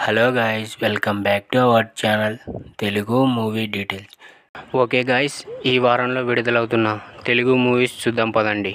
Hello guys, welcome back to our channel Telugu movie details. Okay guys, ఈ వారంలో విడుదలవుతున్న Telugu movies చూద్దాం పదండి.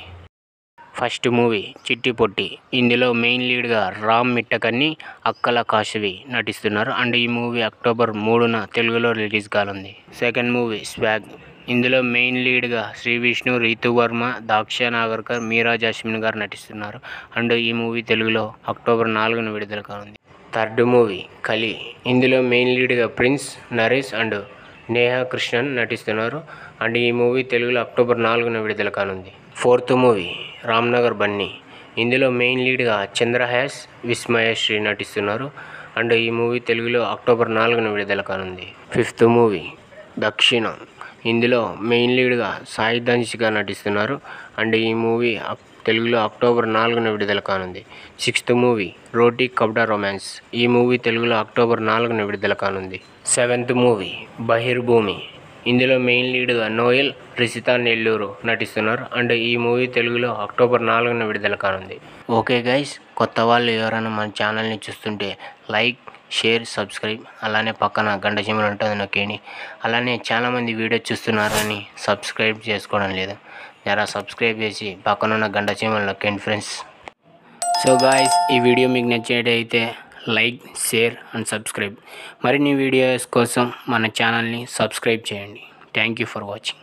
ఫస్ట్ మూవీ చిట్టి పొట్టి. ఇందులో మెయిన్ లీడ్గా రామ్ మిట్టకన్ని, అక్కల కాశవి నటిస్తున్నారు అండ్ ఈ మూవీ అక్టోబర్ 3న తెలుగులో రిలీజ్ కానుంది. Second movie swag. ఇందులో మెయిన్ లీడ్గా శ్రీ విష్ణు, రీతు వర్మ, దాక్ష నాగర్కర్, మీరా జాస్మిన్ గారు నటిస్తున్నారు అండ్ ఈ మూవీ తెలుగులో అక్టోబర్ 4న విడుదల కానుంది. Third movie Kali. ఇందులో మెయిన్ లీడ్గా ప్రిన్స్, నరేష్ అండ్ నేహా కృష్ణన్ నటిస్తున్నారు అండ్ ఈ మూవీ తెలుగులో అక్టోబర్ 4న విడుదల కానుంది. Fourth movie Ramnagar Bunny. ఇందులో మెయిన్ లీడ్గా చంద్రహాస్, విస్మయశ్రీ నటిస్తున్నారు అండ్ ఈ మూవీ తెలుగులో అక్టోబర్ 4న విడుదల కానుంది. ఫిఫ్త్ మూవీ దక్షిణ. ఇందులో మెయిన్ లీడ్గా సాయి ధనుష్గా నటిస్తున్నారు అండ్ ఈ మూవీ తెలుగులో అక్టోబర్ 4న విడుదల కానుంది. Sixth movie Roti Kapda romance. ఈ మూవీ తెలుగులో అక్టోబర్ 4న విడుదల కానుంది. Seventh movie Bahirbhoomi. ఇందులో మెయిన్ లీడ్గా నోయల్, రిషితా నెల్లూరు నటిస్తున్నారు అండ్ ఈ మూవీ తెలుగులో అక్టోబర్ 4న విడుదల కానుంది. ఓకే గైస్, కొత్త వాళ్ళు ఎవరైనా మన ఛానల్ని చూస్తుంటే లైక్, షేర్, సబ్స్క్రైబ్, అలానే పక్కన గంట సింబల్ ఉంటుంది నొక్కేయండి. అలానే చాలామంది వీడియో చూస్తున్నారు కానీ సబ్స్క్రైబ్ చేసుకోవడం లేదు. జరా సబ్స్క్రైబ్ చేసి పక్కనున్న గంట సింబల్ నొక్కండి ఫ్రెండ్స్. సో గాయ్స్, ఈ వీడియో మీకు నచ్చినట్టయితే లైక్, షేర్ అండ్ సబ్స్క్రైబ్. మరిన్ని వీడియోస్ కోసం మన ఛానల్ని సబ్స్క్రైబ్ చేయండి. Thank you for watching.